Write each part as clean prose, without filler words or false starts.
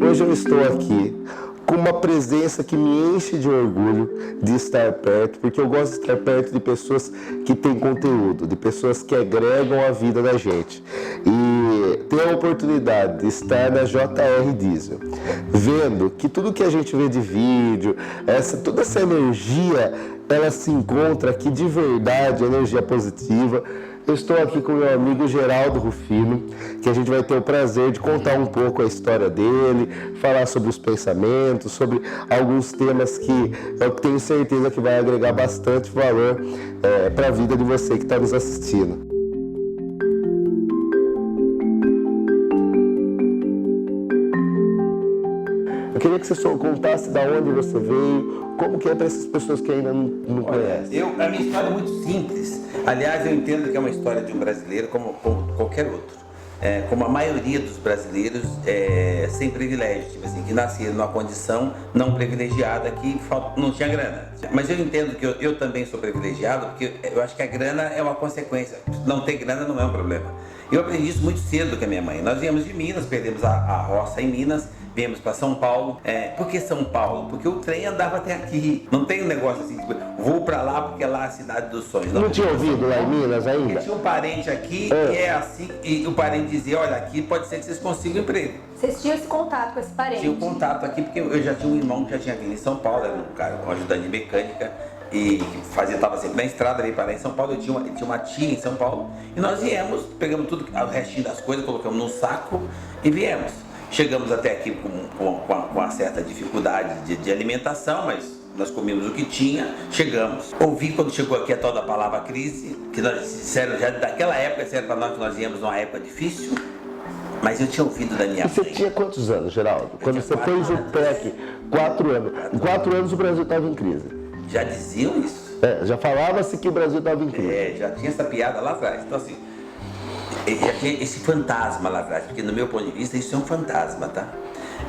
Hoje eu estou aqui com uma presença que me enche de orgulho de estar perto, porque eu gosto de estar perto de pessoas que têm conteúdo, de pessoas que agregam a vida da gente. E ter a oportunidade de estar na JR Diesel, vendo que tudo que a gente vê de vídeo, toda essa energia, ela se encontra aqui de verdade, energia positiva. Eu estou aqui com o meu amigo Geraldo Rufino, que a gente vai ter o prazer de contar um pouco a história dele, falar sobre os pensamentos, sobre alguns temas que eu tenho certeza que vai agregar bastante valor para a vida de você que está nos assistindo. Eu queria que você só contasse de onde você veio, como que é para essas pessoas que ainda não conhecem. A minha história é muito simples. Aliás, eu entendo que é uma história de um brasileiro como qualquer outro. Como a maioria dos brasileiros sem privilégio, tipo assim, que nasceram numa condição não privilegiada, que não tinha grana. Mas eu entendo que eu também sou privilegiado, porque eu acho que a grana é uma consequência. Não ter grana não é um problema. Eu aprendi isso muito cedo com a minha mãe. Nós viemos de Minas, perdemos a roça em Minas, viemos para São Paulo. Por que São Paulo? Porque o trem andava até aqui. Não tem um negócio assim, tipo, vou para lá porque lá é a cidade dos sonhos. Não tinha ouvido lá em Minas ainda? Porque tinha um parente aqui que é assim, e o parente dizia, olha, aqui pode ser que vocês consigam emprego. Vocês tinham esse contato com esse parente? Tinha um contato aqui, porque eu já tinha um irmão que já tinha vindo em São Paulo, era um cara, um ajudante de mecânica, e estava sempre na estrada, veio parar em São Paulo. Ele tinha uma tia em São Paulo, e nós viemos, pegamos tudo, o restinho das coisas, colocamos num saco e viemos. Chegamos até aqui com uma certa dificuldade de alimentação, mas nós comíamos o que tinha, chegamos. Ouvi quando chegou aqui a tal da palavra crise, que nós disseram já daquela época, disseram para nós que nós íamos numa época difícil, mas eu tinha ouvido da minha mãe. Você tinha quantos anos, Geraldo? Quando você pôs o pé aqui? 4 anos. Em 4 anos o Brasil estava em crise. Já diziam isso? Já falava-se que o Brasil estava em crise. Já tinha essa piada lá atrás. Então assim, já tinha esse fantasma lá atrás, porque no meu ponto de vista isso é um fantasma, tá?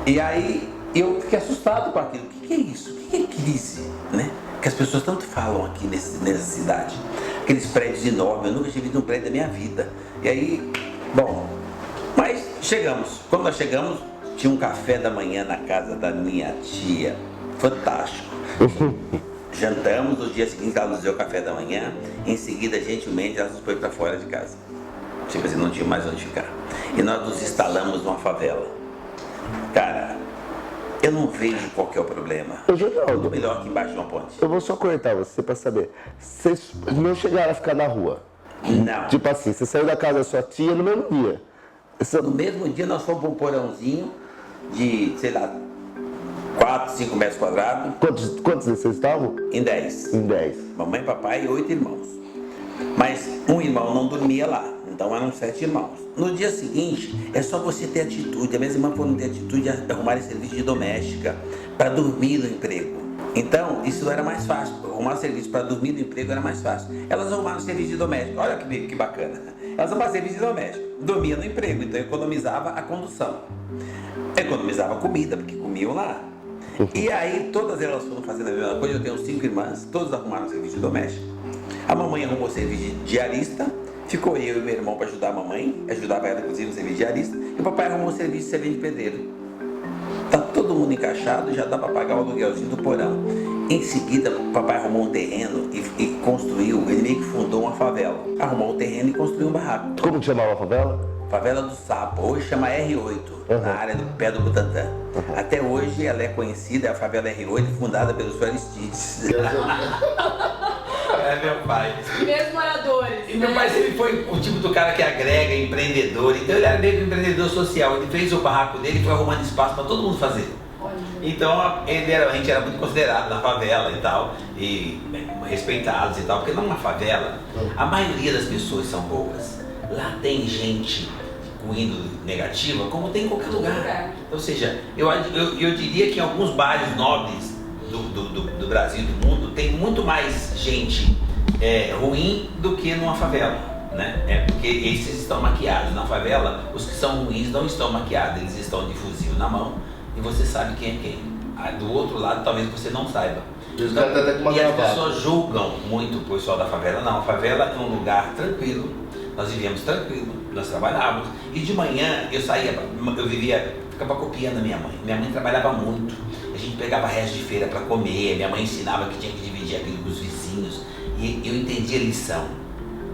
E aí eu fiquei assustado com aquilo. O que é isso? O que é crise, né? Que as pessoas tanto falam aqui nessa cidade. Aqueles prédios enormes, eu nunca tinha visto um prédio da minha vida. E aí, bom, mas chegamos. Quando nós chegamos, tinha um café da manhã na casa da minha tia. Fantástico. Jantamos, no dia seguinte ela nos deu o café da manhã. Em seguida, gentilmente, ela nos foi para fora de casa. Tipo assim, não tinha mais onde ficar. E nós nos instalamos numa favela. Cara, eu não vejo qual que é o problema. Geraldo, melhor aqui embaixo de uma ponte. Eu vou só cortar você para saber. Vocês não chegaram a ficar na rua? Não. Tipo assim, você saiu da casa da sua tia no mesmo dia? No mesmo dia nós fomos para um porãozinho de, sei lá, 4, 5 metros quadrados. Quantos vocês estavam? Em 10. Em 10. Mamãe, papai e 8 irmãos. Mas um irmão não dormia lá, então eram 7 irmãos. No dia seguinte, é só você ter atitude. As minhas irmãs foram ter atitude de arrumarem serviço de doméstica para dormir no emprego. Então, isso era mais fácil. Arrumar serviço para dormir no emprego era mais fácil. Elas arrumaram serviço de doméstico. Olha que bacana. Elas arrumaram serviço de doméstico. Dormia no emprego, então economizava a condução. Economizava a comida, porque comiam lá. E aí, todas elas foram fazendo a mesma coisa. Eu tenho 5 irmãs, todas arrumaram serviço de doméstico. A mamãe arrumou serviço de diarista, ficou eu e meu irmão para ajudar a mamãe, ajudava ela inclusive no serviço de diarista, e o papai arrumou serviço de servente de pedreiro. Tá todo mundo encaixado, já dá para pagar o aluguelzinho do porão. Em seguida, o papai arrumou um terreno e construiu, ele meio que fundou uma favela. Arrumou um terreno e construiu um barraco. Como que chamava a favela? Favela do Sapo, hoje chama R8, na área do pé do Butantã. Até hoje ela é conhecida, é a favela R8, fundada pelos Aristides. É meu pai. Mesmos moradores. E meu pai sempre foi o tipo do cara que agrega, empreendedor. Então ele era meio que um empreendedor social. Ele fez o barraco dele e foi arrumando espaço para todo mundo fazer. Então a gente era muito considerado na favela e tal, e respeitados e tal, porque numa favela a maioria das pessoas são boas. Lá tem gente com índole negativa, como tem em qualquer lugar. Ou seja, eu diria que em alguns bairros nobres do Brasil e do mundo tem muito mais gente ruim do que numa favela, né? Porque esses estão maquiados. Na favela, os que são ruins não estão maquiados, eles estão de fuzil na mão e você sabe quem é quem. Do outro lado, talvez você não saiba. Então, e as pessoas julgam muito o pessoal da favela. Não, a favela é um lugar tranquilo, nós vivíamos tranquilo, nós trabalhávamos, e de manhã eu vivia ficava copiando a minha mãe. Minha mãe trabalhava muito, a gente pegava resto de feira para comer, minha mãe ensinava que tinha que dividir aquilo com os vizinhos, e eu entendi a lição.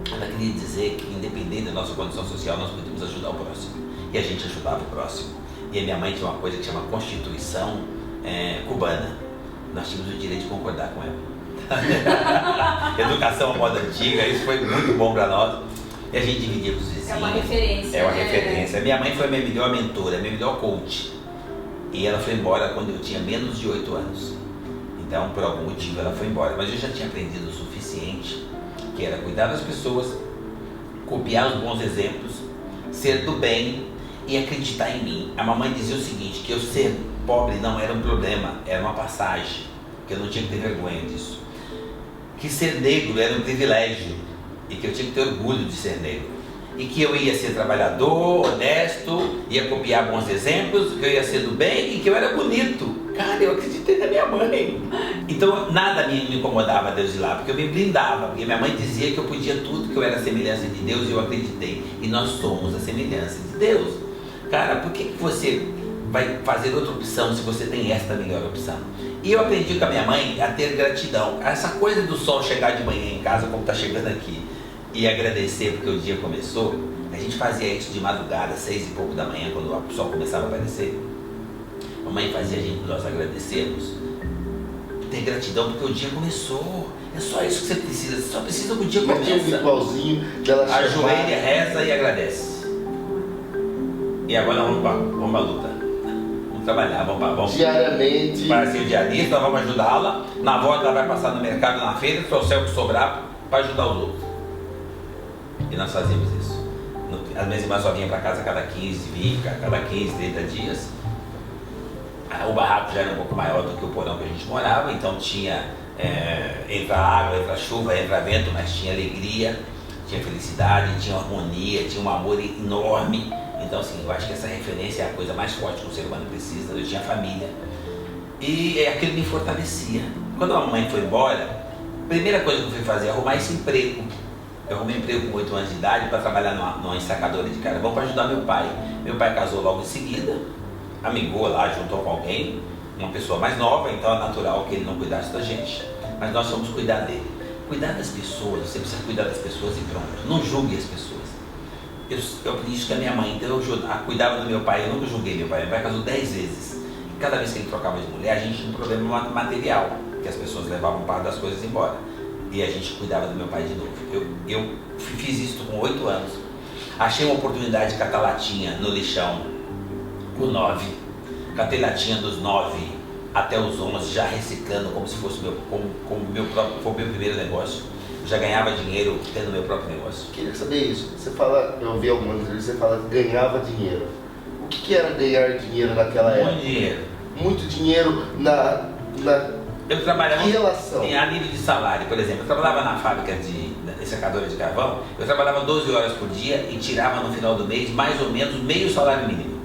Ela queria dizer que, independente da nossa condição social, nós podíamos ajudar o próximo, e a gente ajudava o próximo. E a minha mãe tinha uma coisa que chama Constituição cubana, nós tínhamos o direito de concordar com ela. Educação à moda antiga, isso foi muito bom para nós. E a gente dividia com os vizinhos. É uma referência. É uma referência. Minha mãe foi a minha melhor mentora, minha melhor coach. E ela foi embora quando eu tinha menos de 8 anos. Então, por algum motivo, ela foi embora. Mas eu já tinha aprendido o suficiente, que era cuidar das pessoas, copiar os bons exemplos, ser do bem e acreditar em mim. A mamãe dizia o seguinte, que eu ser pobre não era um problema, era uma passagem, que eu não tinha que ter vergonha disso. Que ser negro era um privilégio e que eu tinha que ter orgulho de ser negro. E que eu ia ser trabalhador, honesto, ia copiar bons exemplos, que eu ia ser do bem e que eu era bonito. Cara, eu acreditei na minha mãe. Então nada me incomodava Deus ir lá, porque eu me blindava, porque minha mãe dizia que eu podia tudo, que eu era a semelhança de Deus, e eu acreditei. E nós somos a semelhança de Deus. Cara, por que você vai fazer outra opção se você tem esta melhor opção? E eu aprendi com a minha mãe a ter gratidão. Essa coisa do sol chegar de manhã em casa, como está chegando aqui, e agradecer porque o dia começou, a gente fazia isso de madrugada, 6 e pouco da manhã, quando o sol começava a aparecer. A mãe fazia a gente, nós agradecermos, ter gratidão porque o dia começou. É só isso que você precisa, você só precisa que o dia comece. Tinha um ritualzinho dela chamar. Ajoelha, reza e agradece. E agora vamos pra luta. Vamos trabalhar, vamos Diariamente. para ser diarista, vamos ajudá-la. Na volta ela vai passar no mercado, na feira, trouxer o que sobrar para ajudar os outros. E nós fazíamos isso. As minhas irmãs só vinham para casa a cada 15, 20, cada 15, 30 dias. O barraco já era um pouco maior do que o porão que a gente morava, então tinha entra água, entra chuva, entra vento, mas tinha alegria, tinha felicidade, tinha harmonia, tinha um amor enorme. Então assim, eu acho que essa referência é a coisa mais forte que o ser humano precisa. Eu tinha família e aquilo me fortalecia. Quando a mamãe foi embora, a primeira coisa que eu fui fazer é arrumar esse emprego. Eu arrumei emprego com 8 anos de idade para trabalhar numa ensacadora de carvão para ajudar meu pai. Meu pai casou logo em seguida, amigou lá, juntou com alguém, uma pessoa mais nova, então é natural que ele não cuidasse da gente. Mas nós fomos cuidar dele. Cuidar das pessoas, você precisa cuidar das pessoas e pronto. Não julgue as pessoas. Eu aprendi isso com a minha mãe, então eu cuidava do meu pai, eu nunca julguei meu pai. Meu pai casou 10 vezes. E cada vez que ele trocava de mulher, a gente tinha um problema material, que as pessoas levavam parte das coisas embora. E a gente cuidava do meu pai de novo. Eu fiz isso com 8 anos. Achei uma oportunidade de catar latinha no lixão com 9. Catei latinha dos 9 até os 11, já reciclando como se fosse foi o meu primeiro negócio. Eu já ganhava dinheiro tendo meu próprio negócio. Queria saber isso. Você fala, eu ouvi algumas vezes, você fala que ganhava dinheiro. O que era ganhar dinheiro naquela época? Muito dinheiro. Muito dinheiro na Eu trabalhava que relação? a nível de salário, por exemplo. Eu trabalhava na fábrica de ensacadora de carvão, eu trabalhava 12 horas por dia e tirava no final do mês mais ou menos meio salário mínimo.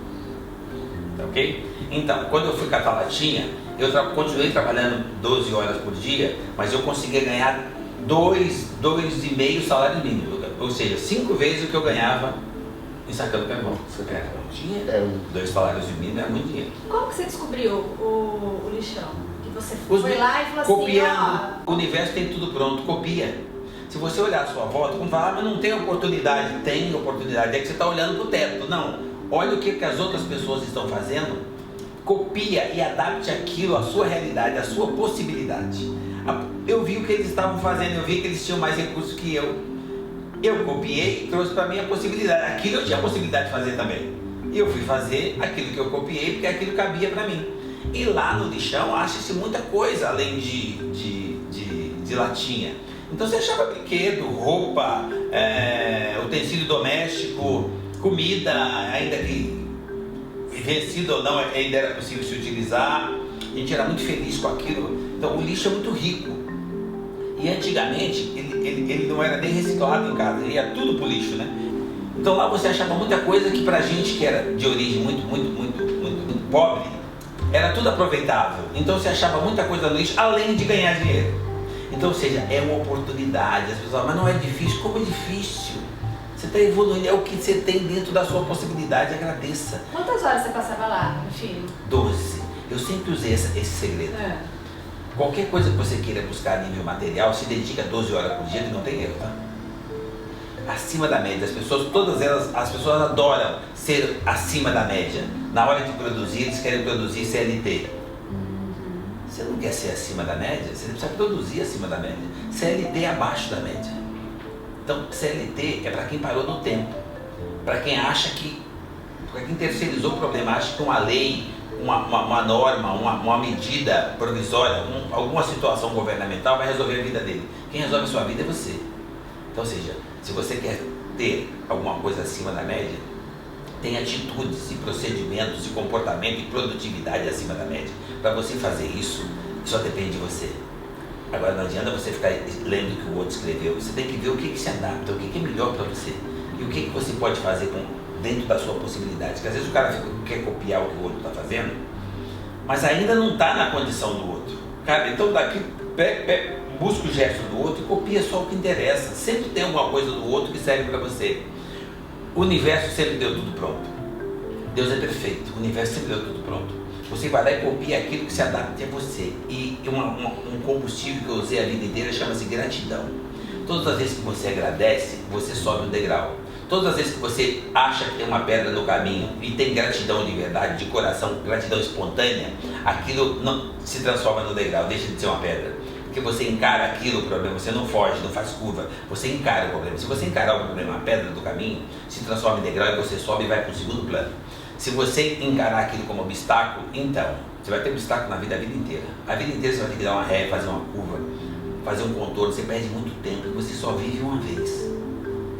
Tá ok? Então, quando eu fui catar latinha, eu continuei trabalhando 12 horas por dia, mas eu conseguia ganhar 2,5 salários mínimos. Ou seja, 5 vezes o que eu ganhava ensacando carvão. Era muito dinheiro. 2 salários mínimos era muito dinheiro. Como que você descobriu o lixão? Que você foi lá e falou assim, copiando, o universo tem tudo pronto, copia. Se você olhar a sua volta, quando falar, mas não tem oportunidade, tem oportunidade, é que você está olhando para o teto. Não, olha o que as outras pessoas estão fazendo, copia e adapte aquilo à sua realidade, à sua possibilidade. Eu vi o que eles estavam fazendo, eu vi que eles tinham mais recursos que eu. Eu copiei e trouxe para mim a possibilidade, aquilo eu tinha a possibilidade de fazer também. E eu fui fazer aquilo que eu copiei, porque aquilo cabia para mim. E lá no lixão acha-se muita coisa além de latinha. Então você achava brinquedo, roupa, utensílio doméstico, comida, ainda que vencido ou não, ainda era possível se utilizar. A gente era muito feliz com aquilo. Então o lixo é muito rico. E antigamente ele não era nem reciclado em casa, ele ia tudo pro lixo, né? Então lá você achava muita coisa que pra gente que era de origem muito pobre, era tudo aproveitável. Então você achava muita coisa no lixo, além de ganhar dinheiro. Então, ou seja, é uma oportunidade. As pessoas falam, mas não é difícil. Como é difícil? Você está evoluindo, é o que você tem dentro da sua possibilidade, agradeça. Quantas horas você passava lá, no filho? 12. Eu sempre usei esse segredo. Qualquer coisa que você queira buscar a nível material, se dedica 12 horas por dia e não tem erro, tá? Acima da média. As pessoas, todas elas, as pessoas adoram ser acima da média. Na hora de produzir, eles querem produzir CLT. Você não quer ser acima da média? Você precisa produzir acima da média. CLT é abaixo da média. Então, CLT é para quem parou no tempo. Para quem acha que... Para quem terceirizou o problema, acha que uma lei, uma norma, uma medida provisória, alguma situação governamental vai resolver a vida dele. Quem resolve a sua vida é você. Então, ou seja, se você quer ter alguma coisa acima da média, tem atitudes e procedimentos e comportamento e produtividade acima da média. Para você fazer isso, só depende de você. Agora não adianta você ficar lendo o que o outro escreveu. Você tem que ver o que se adapta, o que é melhor para você. E o que você pode fazer dentro da sua possibilidade. Porque às vezes o cara quer copiar o que o outro está fazendo, mas ainda não está na condição do outro. Cara, então daqui, busca o gesto do outro e copia só o que interessa. Sempre tem alguma coisa do outro que serve para você. O universo sempre deu tudo pronto. Deus é perfeito, o universo sempre deu tudo pronto. Você vai lá e copia aquilo que se adapte a você. E um combustível que eu usei a vida inteira chama-se gratidão. Todas as vezes que você agradece, você sobe um degrau. Todas as vezes que você acha que tem uma pedra no caminho e tem gratidão de verdade, de coração, gratidão espontânea, aquilo não se transforma no degrau, deixa de ser uma pedra. Porque você encara aquilo, o problema, você não foge, não faz curva, você encara o problema. Se você encarar o problema, a pedra do caminho, se transforma em degrau e você sobe e vai para o segundo plano. Se você encarar aquilo como obstáculo, então, você vai ter obstáculo na vida a vida inteira. A vida inteira você vai ter que dar uma ré, fazer uma curva, fazer um contorno, você perde muito tempo e você só vive uma vez.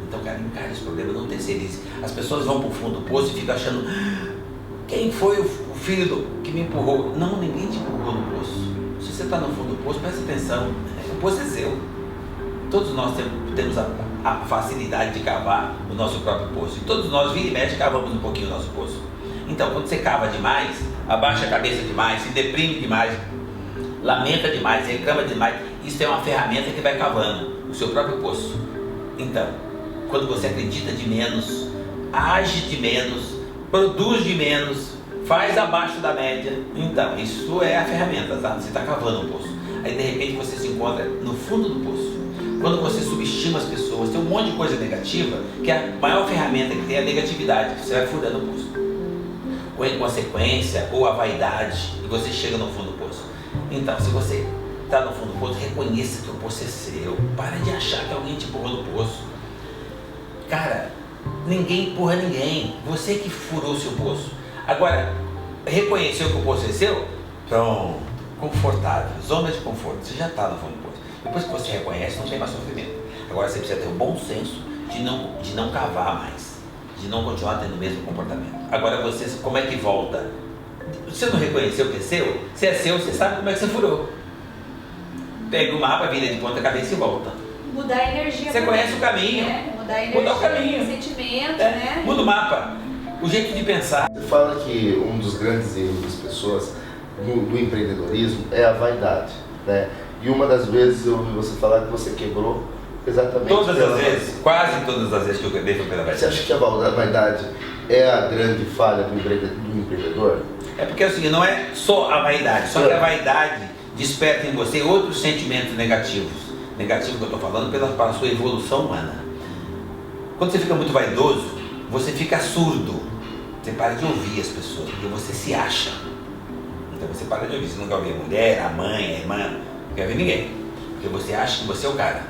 Então, cara, encare esse problema, não terceirize. As pessoas vão para o fundo do poço e ficam achando, quem foi o filho que me empurrou? Não, ninguém te empurrou no poço. Se você está no fundo do poço, presta atenção, o poço é seu. Todos nós temos a facilidade de cavar o nosso próprio poço. E todos nós, vira e mexe, cavamos um pouquinho o nosso poço. Então, quando você cava demais, abaixa a cabeça demais, se deprime demais, lamenta demais, reclama demais, isso é uma ferramenta que vai cavando o seu próprio poço. Então, quando você acredita de menos, age de menos, produz de menos, faz abaixo da média, então isso é a ferramenta, tá? Você está cavando um poço. Aí de repente você se encontra no fundo do poço. Quando você subestima as pessoas, tem um monte de coisa negativa, que a maior ferramenta que tem é a negatividade, você vai furando o poço. Ou a inconsequência, ou a vaidade, e você chega no fundo do poço. Então, se você está no fundo do poço, reconheça que o poço é seu. Para de achar que alguém te empurrou no poço. Cara, ninguém empurra ninguém. Você que furou o seu poço. Agora, reconheceu que o poço é seu? Pronto, confortável, zona de conforto. Você já está no fundo do poço. Depois que você reconhece, não tem mais sofrimento. Agora você precisa ter o bom senso de não cavar mais, de não continuar tendo o mesmo comportamento. Agora você, como é que volta? Você não reconheceu que é seu? Se é seu, você sabe como é que você furou. Pega o mapa, vira de ponta cabeça e volta. Mudar a energia. Você conhece o caminho. Mudar a energia, mudar o caminho. O sentimento, né? Muda o mapa, o jeito de pensar. Você fala que um dos grandes erros das pessoas do empreendedorismo é a vaidade, né? E uma das vezes eu ouvi você falar que você quebrou exatamente todas pela as vezes, quase todas as vezes que eu quebrei foi pela vaidade. Você acha que a vaidade é a grande falha do empreendedor? É porque assim, não é só a vaidade, só que a vaidade desperta em você outros sentimentos negativos. Negativo que eu estou falando para a sua evolução humana. Quando você fica muito vaidoso, você fica surdo. Você para de ouvir as pessoas, porque você se acha. Então você para de ouvir. Você não quer ouvir a mulher, a mãe, a irmã, não quer ouvir ninguém. Porque você acha que você é o cara.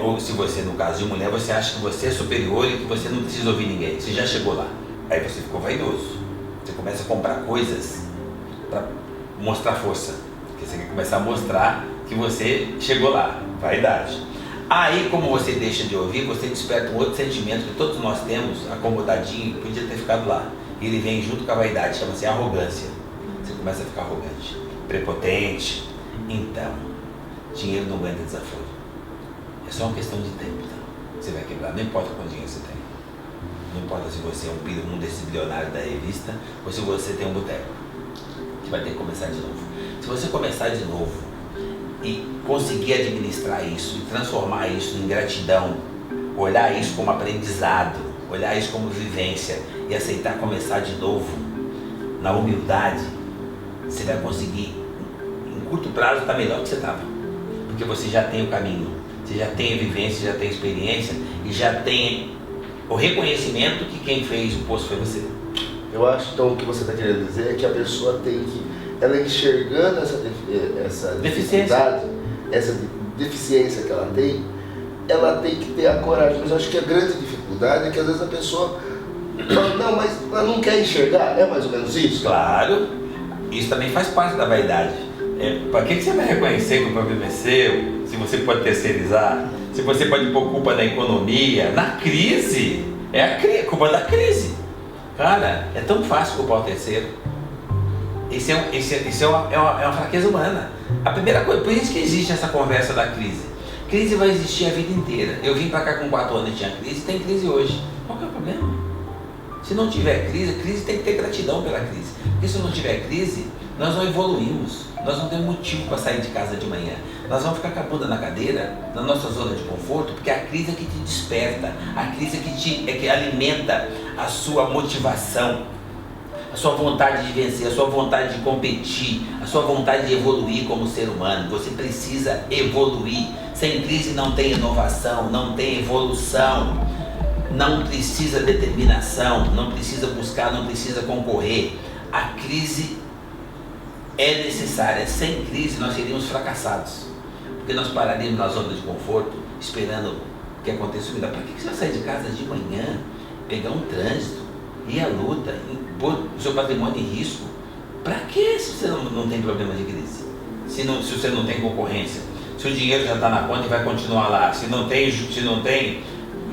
Ou se você, no caso de mulher, você acha que você é superior e que você não precisa ouvir ninguém. Você já chegou lá. Aí você ficou vaidoso. Você começa a comprar coisas para mostrar força. Porque você quer começar a mostrar que você chegou lá. Vaidade. Aí, como você deixa de ouvir, você desperta um outro sentimento que todos nós temos, acomodadinho, podia ter ficado lá. E ele vem junto com a vaidade, chama-se arrogância. Você começa a ficar arrogante, prepotente. Então, dinheiro não aguenta desaforo. É só uma questão de tempo, tá? Você vai quebrar, não importa quanto dinheiro você tem. Não importa se você é um desses bilionários da revista ou se você tem um boteco. Você vai ter que começar de novo. Se você começar de novo e conseguir administrar isso e transformar isso em gratidão olhar isso como aprendizado, olhar isso como vivência e aceitar começar de novo, na humildade, você vai conseguir, em curto prazo, estar melhor do que você estava. Porque você já tem o caminho, você já tem a vivência, já tem a experiência e já tem o reconhecimento que quem fez o poço foi você. Eu acho, então, o que você está querendo dizer é que a pessoa tem que, ela enxergando essa dificuldade, essa deficiência que ela tem que ter a coragem. Mas eu acho que a grande dificuldade é que às vezes a pessoa fala, não, mas ela não quer enxergar, é mais ou menos isso? Claro, isso também faz parte da vaidade. Para que você vai reconhecer que o problema é seu, se você pode terceirizar, se você pode pôr culpa na economia, na crise, é a culpa da crise. Cara, é tão fácil culpar o terceiro. Isso é uma fraqueza humana. A primeira coisa, por isso que existe essa conversa da crise. Crise vai existir a vida inteira. Eu vim pra cá com 4 anos e tinha crise, tem crise hoje. Qual que é o problema? Se não tiver crise, a crise tem que ter gratidão pela crise. Porque se não tiver crise, nós não evoluímos. Nós não temos motivo para sair de casa de manhã. Nós vamos ficar com a bunda na cadeira, na nossa zona de conforto, porque a crise é que te desperta, a crise é que alimenta a sua motivação, a sua vontade de vencer, a sua vontade de competir, a sua vontade de evoluir como ser humano. Você precisa evoluir. Sem crise não tem inovação, não tem evolução, não precisa determinação, não precisa buscar, não precisa concorrer. A crise é necessária. Sem crise nós seríamos fracassados, porque nós pararíamos na zona de conforto, esperando que aconteça o melhor. Para que você vai sair de casa de manhã, pegar um trânsito, ir à luta, pôr o seu patrimônio em risco? Para que, se você não tem problema de crise? Se você não tem concorrência, se o dinheiro já está na conta e vai continuar lá, se não tem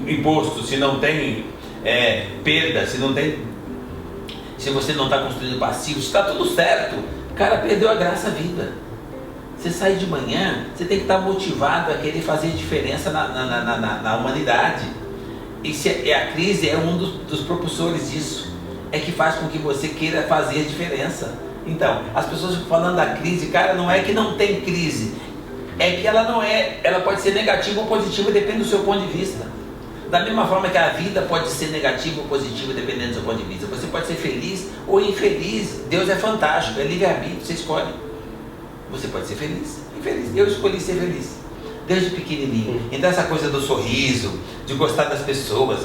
imposto, se não tem perda, se você não está construindo passivo, está tudo certo. Cara, perdeu a graça à vida. Você sai de manhã, você tem que estar motivado a querer fazer diferença na humanidade. E a crise é um dos propulsores disso. É que faz com que você queira fazer diferença. Então, as pessoas ficam falando da crise, cara, não é que não tem crise. É que ela pode ser negativa ou positiva, depende do seu ponto de vista. Da mesma forma que a vida pode ser negativa ou positiva, dependendo do seu ponto de vista. Você pode ser feliz ou infeliz. Deus é fantástico, é livre-arbítrio, você escolhe. Você pode ser feliz, infeliz. Eu escolhi ser feliz, desde pequenininho. Então essa coisa do sorriso, de gostar das pessoas,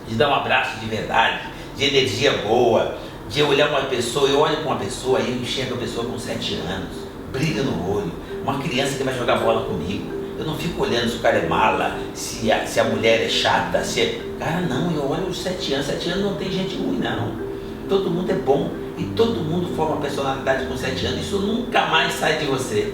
de dar um abraço de verdade, de energia boa, de olhar uma pessoa, eu olho para uma pessoa e eu enxergo a pessoa com 7 anos, brilha no olho, uma criança que vai jogar bola comigo. Eu não fico olhando se o cara é mala, se a mulher é chata, Cara, não, eu olho os 7 anos. 7 anos não tem gente ruim, não. Todo mundo é bom e todo mundo forma personalidade com 7 anos. Isso nunca mais sai de você.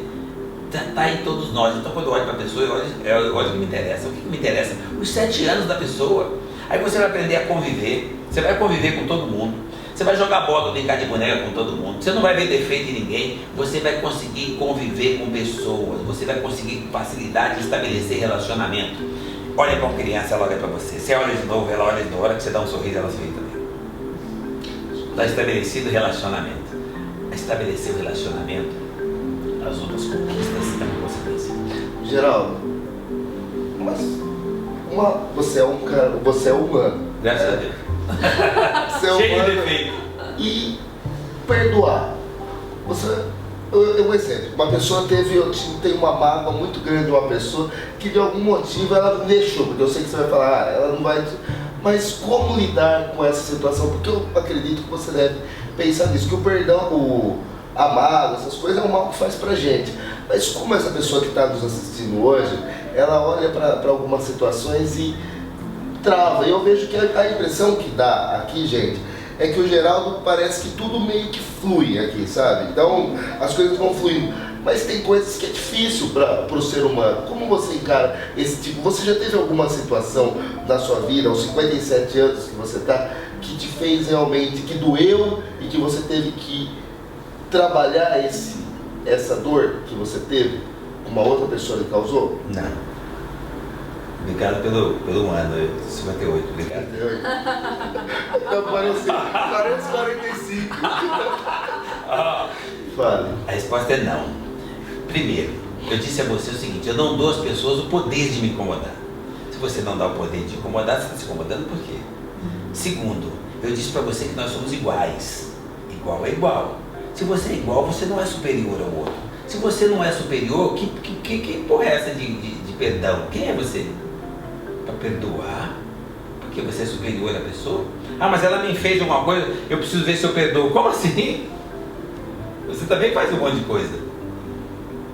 Está em todos nós. Então, quando eu olho para a pessoa, eu olho o que me interessa. O que me interessa? Os 7 anos da pessoa. Aí você vai aprender a conviver. Você vai conviver com todo mundo. Você vai jogar bola, brincar de boneca com todo mundo. Você não vai ver defeito em ninguém. Você vai conseguir conviver com pessoas. Você vai conseguir com facilidade de estabelecer relacionamento. Olha para uma criança, ela olha para você. Você olha de novo, ela olha de novo. A hora que você dá um sorriso, ela sorri também. Está estabelecido o relacionamento. Estabelecer o relacionamento, as outras conquistas têm consequência. Geraldo, mas você é humano. Graças a Deus. Cheio de defeito. E perdoar. Um exemplo, uma pessoa tem uma mágoa muito grande de uma pessoa que de algum motivo ela deixou, porque eu sei que você vai falar, ela não vai. Mas como lidar com essa situação? Porque eu acredito que você deve pensar nisso, que o perdão, a mágoa, essas coisas é um mal que faz pra gente. Mas como essa pessoa que está nos assistindo hoje, ela olha para algumas situações e trava. Eu vejo que a impressão que dá aqui, gente, é que o Geraldo parece que tudo meio que flui aqui, sabe? Então as coisas vão fluindo. Mas tem coisas que é difícil para o ser humano. Como você encara esse tipo? Você já teve alguma situação na sua vida, aos 57 anos que você está, que te fez realmente, que doeu e que você teve que trabalhar essa dor que você teve? Uma outra pessoa lhe causou? Não. Obrigado pelo ano, 58, obrigado. Então parece 45. Fale. A resposta é não. Primeiro, eu disse a você o seguinte, eu não dou às pessoas o poder de me incomodar. Se Se você não dá o poder de incomodar, você está se incomodando por quê? Segundo, eu disse para você que nós somos iguais. Igual é igual. Se você é igual, você não é superior ao outro. Se você não é superior, que porra é essa de perdão? Quem é você? Para perdoar? Porque você é superior à pessoa? Ah, mas ela me fez alguma coisa, eu preciso ver se eu perdoo. Como assim? Você também faz um monte de coisa.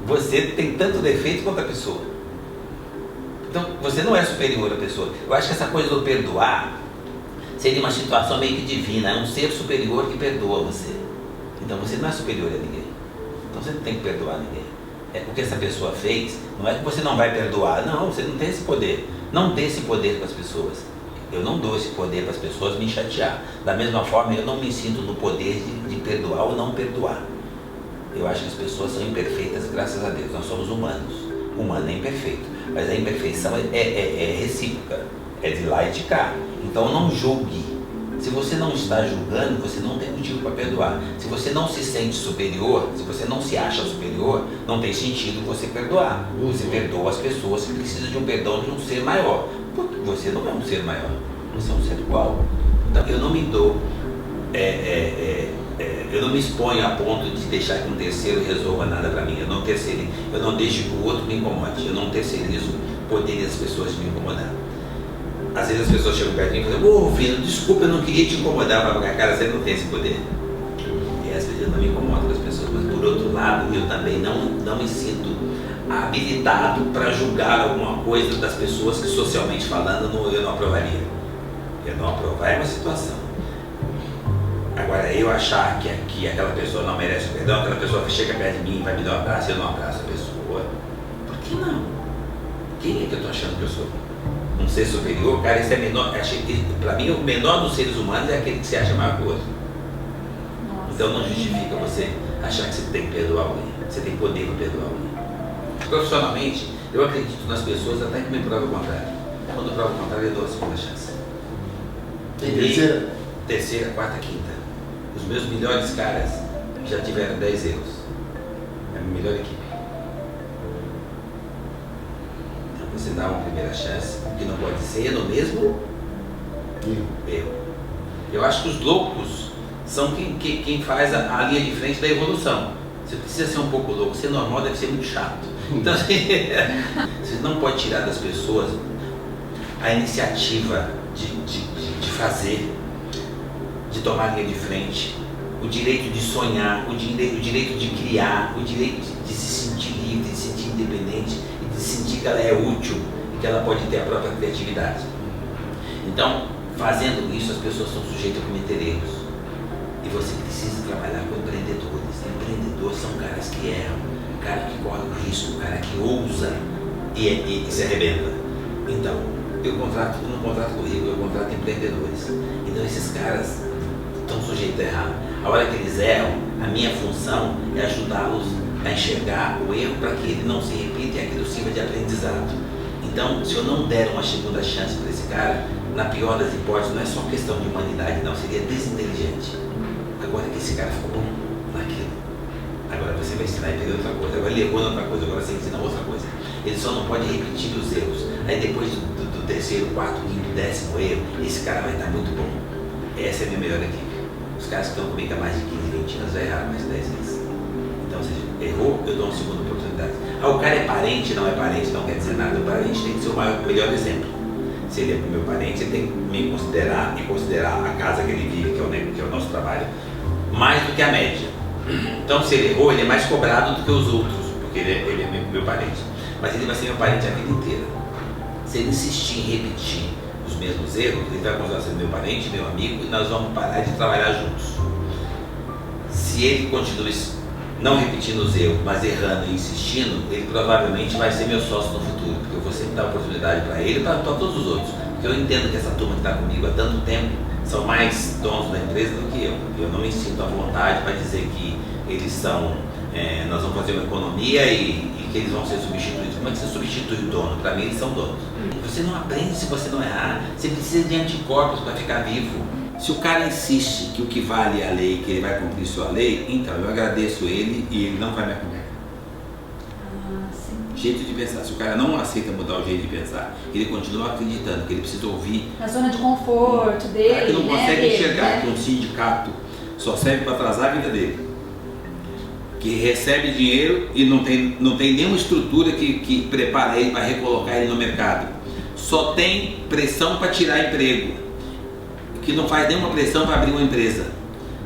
Você tem tanto defeito quanto a pessoa. Então, você não é superior à pessoa. Eu acho que essa coisa do perdoar seria uma situação meio que divina. É um ser superior que perdoa você. Então, você não é superior a ninguém. Então, você não tem que perdoar ninguém. É porque essa pessoa fez, não é que você não vai perdoar. Não, você não tem esse poder. Não dê esse poder para as pessoas. Eu não dou esse poder para as pessoas me chatear. Da mesma forma, eu não me sinto no poder de perdoar ou não perdoar. Eu acho que as pessoas são imperfeitas, graças a Deus. Nós somos humanos. O humano é imperfeito. Mas a imperfeição é recíproca. É de lá e de cá. Então não julgue. Se você não está julgando, você não tem motivo para perdoar. Se você não se sente superior, se você não se acha superior, não tem sentido você perdoar. Você perdoa as pessoas que precisam de um perdão de um ser maior. Porque você não é um ser maior. Você é um ser igual. Então eu não me dou... eu não me exponho a ponto de deixar que um terceiro resolva nada para mim. Eu não deixo que o outro me incomode. Eu não terceirizo o poder das pessoas de me incomodar. Às vezes as pessoas chegam perto de mim e falam: ô filho, desculpa, eu não queria te incomodar, mas cara, você não tem esse poder. E às vezes eu não me incomodo com as pessoas, mas por outro lado, eu também não me sinto habilitado para julgar alguma coisa das pessoas que, socialmente falando, eu não aprovaria. Eu não aprovar é uma situação. Agora, eu achar que aquela pessoa não merece o perdão, aquela pessoa que chega perto de mim e vai me dar um abraço, eu não abraço a pessoa. Por que não? Quem é que eu estou achando que eu sou? Um ser superior? Cara, esse é menor. Para mim, o menor dos seres humanos é aquele que se acha maior que o outro. Então não justifica você achar que você tem que perdoar alguém. Você tem poder para perdoar alguém. Profissionalmente, eu acredito nas pessoas até que me prova o contrário. Quando prova o contrário, eu dou a segunda chance. Tem terceira? Terceira, quarta, quinta. Os meus melhores caras já tiveram 10 erros. É a minha melhor equipe. Então você dá uma primeira chance, que não pode ser no mesmo erro. Eu acho que os loucos são quem faz a linha de frente da evolução. Você precisa ser um pouco louco. Ser normal deve ser muito chato. Então você não pode tirar das pessoas a iniciativa de fazer, de tomar linha de frente, o direito de sonhar, o direito de criar, o direito de se sentir livre, de se sentir independente e de sentir que ela é útil e que ela pode ter a própria criatividade. Então, fazendo isso, as pessoas são sujeitas a cometer erros. E você precisa trabalhar com empreendedores. Empreendedores são caras que erram, cara que corre o risco, cara que ousa e se arrebenta. Então, eu não contrato currículo, eu contrato empreendedores. Então esses caras estão sujeitos a errar. A hora que eles erram, a minha função é ajudá-los a enxergar o erro para que ele não se repita e aquilo sirva de aprendizado. Então, se eu não der uma segunda chance para esse cara, na pior das hipóteses, não é só questão de humanidade, não, seria desinteligente. Agora que esse cara ficou bom naquilo, agora você vai ensinar ele outra coisa. Agora ele errou em outra coisa, agora você ensina outra coisa. Ele só não pode repetir os erros. Aí depois do terceiro, quarto, quinto, 10º erro, esse cara vai estar muito bom. Essa é a minha melhor equipe. Os caras que estão comigo há mais de 15, 20 anos já erraram mais de 10 vezes. Então, ou seja, errou, eu dou uma segunda oportunidade. Ah, o cara é parente, não é parente, não quer dizer nada. O parente tem que ser o melhor exemplo. Se ele é meu parente, ele tem que me considerar e considerar a casa que ele vive, que é o nosso trabalho, mais do que a média. Então, se ele errou, ele é mais cobrado do que os outros, porque ele é meu parente. Mas ele vai ser meu parente a vida inteira. Se ele insistir em repetir os mesmos erros, ele vai continuar sendo meu parente, meu amigo, e nós vamos parar de trabalhar juntos. Se ele continua não repetindo os erros, mas errando e insistindo, ele provavelmente vai ser meu sócio no futuro, porque eu vou sempre dar oportunidade para ele e para todos os outros. Porque eu entendo que essa turma que está comigo há tanto tempo são mais donos da empresa do que eu. Eu não me sinto à vontade para dizer que eles são, nós vamos fazer uma economia e que eles vão ser substituídos. Como é que você substitui o dono? Para mim, eles são donos. Você não aprende se você não errar. Você precisa de anticorpos para ficar vivo. Se o cara insiste que o que vale é a lei, que ele vai cumprir sua lei, então eu agradeço ele e ele não vai me acompanhar. sim. Jeito de pensar. Se o cara não aceita mudar o jeito de pensar, ele continua acreditando que ele precisa ouvir. A zona de conforto dele, O cara que não consegue enxergar né? que um sindicato só serve para atrasar a vida dele, que recebe dinheiro e não tem nenhuma estrutura que prepara ele para recolocar ele no mercado, só tem pressão para tirar emprego, que não faz nenhuma pressão para abrir uma empresa.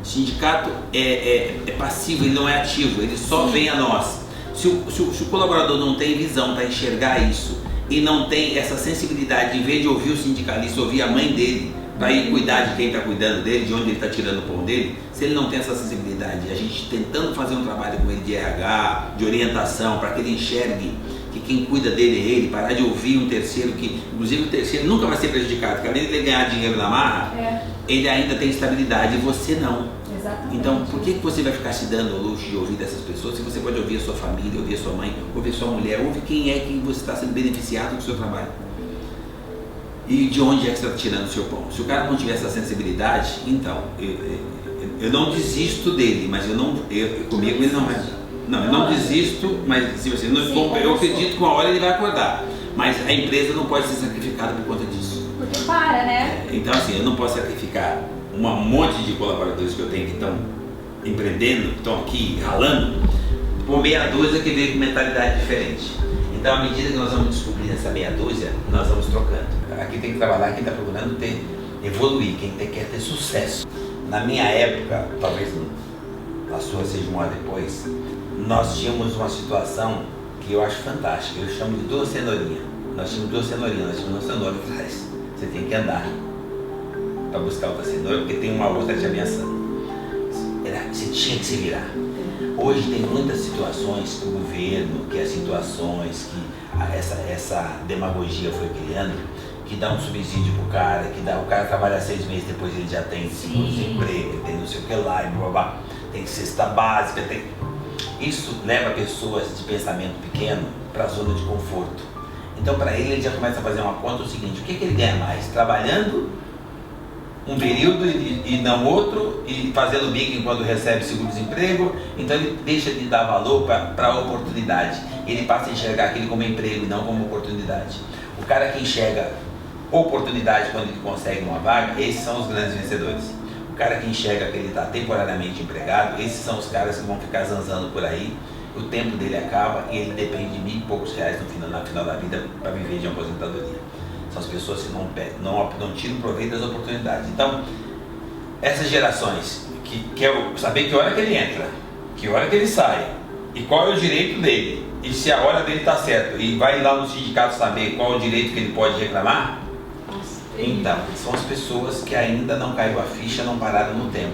O sindicato é passivo, ele não é ativo, ele só vem a nós. Se o colaborador não tem visão para enxergar isso e não tem essa sensibilidade, em vez de ouvir o sindicalista, ouvir a mãe dele, para ir cuidar de quem está cuidando dele, de onde ele está tirando o pão dele, se ele não tem essa sensibilidade, a gente tentando fazer um trabalho com ele de RH, de orientação, para que ele enxergue que quem cuida dele é ele, parar de ouvir um terceiro, que inclusive o terceiro nunca vai ser prejudicado, porque além de ele ganhar dinheiro na marra, ele ainda tem estabilidade e você não. Exatamente. Então, por que você vai ficar se dando o luxo de ouvir dessas pessoas se você pode ouvir a sua família, ouvir a sua mãe, ouvir a sua mulher, ouvir quem é que você está sendo beneficiado com o seu trabalho? E de onde é que você está tirando o seu pão? Se o cara não tiver essa sensibilidade, então, eu não desisto dele, mas comigo ele não é. Não, eu não desisto, mas se você não, eu acredito que uma hora ele vai acordar. Mas a empresa não pode ser sacrificada por conta disso. Porque para, né? Então assim, eu não posso sacrificar um monte de colaboradores que eu tenho que estão empreendendo, que estão aqui ralando, por meia dúzia que veio com mentalidade diferente. Então, à medida que nós vamos descobrir essa meia dúzia, nós vamos trocando. Aqui tem que trabalhar quem está procurando evoluir, quem quer ter sucesso. Na minha época, talvez a sua seja um ano depois, nós tínhamos uma situação que eu acho fantástica. Eu chamo de duas cenourinhas. Nós tínhamos duas cenourinhas, nós tínhamos uma cenoura atrás. Você tem que andar para buscar outra cenoura, porque tem uma outra te ameaçando. Você tinha que se virar. Hoje tem muitas situações que o governo, que as situações que essa demagogia foi criando, que dá um subsídio pro cara, o cara trabalha 6 meses, depois ele já tem seguro-desemprego, tem não sei o que lá, e blá, blá, tem cesta básica, isso leva pessoas de pensamento pequeno para a zona de conforto. Então para ele já começa a fazer uma conta o seguinte: o que ele ganha mais? Trabalhando um período e não outro, e fazendo bico enquanto recebe seguro-desemprego. Então ele deixa de dar valor para a oportunidade, ele passa a enxergar aquilo como emprego e não como oportunidade. O cara que enxerga oportunidade quando ele consegue uma vaga, esses são os grandes vencedores. O cara que enxerga que ele está temporariamente empregado, esses são os caras que vão ficar zanzando por aí, o tempo dele acaba e ele depende de R$1.000 e poucos no final da vida para viver de aposentadoria. São as pessoas que não tiram proveito das oportunidades. Então, essas gerações que quer saber que hora que ele entra, que hora que ele sai e qual é o direito dele, e se a hora dele está certo, e vai lá no sindicato saber qual é o direito que ele pode reclamar. Então, são as pessoas que ainda não caiu a ficha, não pararam no tempo,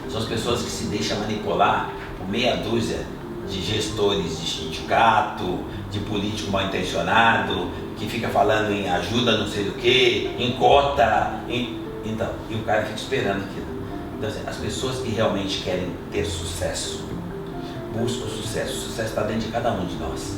São as pessoas que se deixam manipular por meia dúzia de gestores de sindicato, de político mal intencionado, que fica falando em ajuda não sei do que, em cota, então, e o cara fica esperando aquilo. Então, assim, as pessoas que realmente querem ter sucesso, buscam o sucesso está dentro de cada um de nós.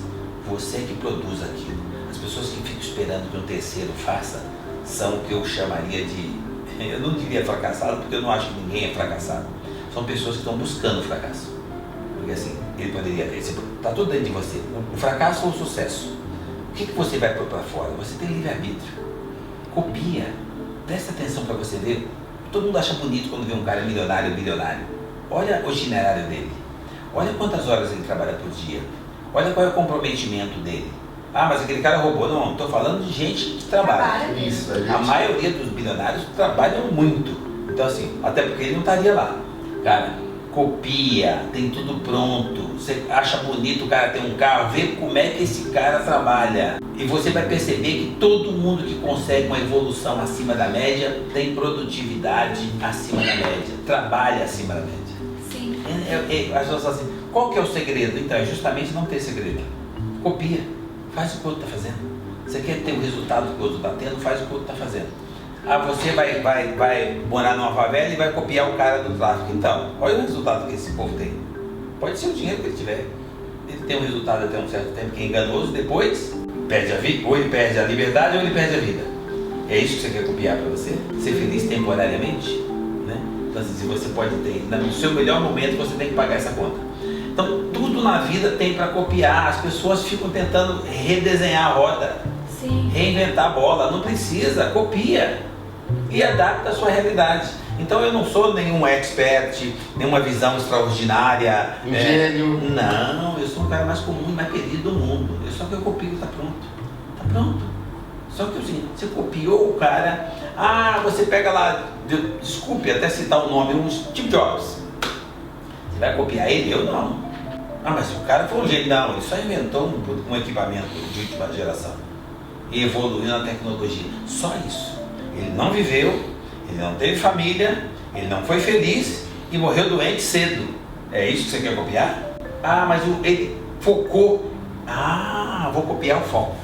Você que produz aquilo. As pessoas que ficam esperando que um terceiro faça são o que eu chamaria de, eu não diria fracassado, porque eu não acho que ninguém é fracassado. São pessoas que estão buscando o fracasso. Porque assim, ele poderia ter, está tudo dentro de você, o fracasso ou o sucesso. O que você vai pôr para fora? Você tem livre-arbítrio. Copia. Presta atenção para você ver. Todo mundo acha bonito quando vê um cara milionário ou bilionário. Olha o itinerário dele. Olha quantas horas ele trabalha por dia. Olha qual é o comprometimento dele. Ah, mas aquele cara roubou. Não, estou falando de gente que trabalha. Isso, a maioria dos bilionários trabalham muito. Então assim, até porque ele não estaria lá. Cara, copia, tem tudo pronto. Você acha bonito o cara ter um carro, vê como é que esse cara trabalha. E você vai perceber que todo mundo que consegue uma evolução acima da média tem produtividade acima da média, trabalha acima da média. Sim. As pessoas falam assim, qual que é o segredo? Então, é justamente não ter segredo. Copia, faz o que o outro está fazendo. Você quer ter o resultado que o outro está tendo, faz o que o outro está fazendo. Ah, você vai morar numa favela e vai copiar o cara do tráfico. Então, olha o resultado que esse povo tem. Pode ser o dinheiro que ele tiver. Ele tem um resultado até um certo tempo que é enganoso, depois perde a vida, ou ele perde a liberdade ou ele perde a vida. É isso que você quer copiar para você? Ser feliz temporariamente? Né? Então, assim, se você pode ter, no seu melhor momento você tem que pagar essa conta. Então tudo na vida tem para copiar, as pessoas ficam tentando redesenhar a roda, Sim. reinventar a bola, não precisa, copia e adapta a sua realidade. Então eu não sou nenhum expert, nenhuma visão extraordinária. Um gênio. Não, eu sou um cara mais comum e mais querido do mundo. Só que eu copio, tá pronto. Tá pronto. Só que assim, você copiou o cara, você pega lá, desculpe até citar o nome, um Steve Jobs. Você vai copiar ele? Eu não. Mas o cara foi um gênio. Não, ele só inventou um equipamento de última geração e evoluiu na tecnologia. Só isso. Ele não viveu, ele não teve família, ele não foi feliz e morreu doente cedo. É isso que você quer copiar? Mas ele focou. Vou copiar o foco.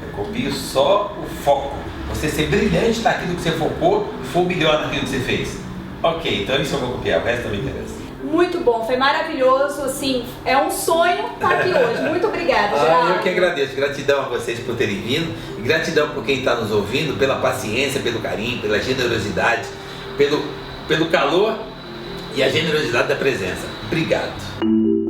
Eu copio só o foco. Você ser brilhante naquilo que você focou e for melhor naquilo que você fez. Ok, então isso eu vou copiar, o resto não me interessa. Muito bom, foi maravilhoso, assim, é um sonho estar aqui hoje. Muito obrigada, Geraldo. Eu que agradeço, gratidão a vocês por terem vindo, e gratidão por quem está nos ouvindo, pela paciência, pelo carinho, pela generosidade, pelo calor e a generosidade da presença. Obrigado.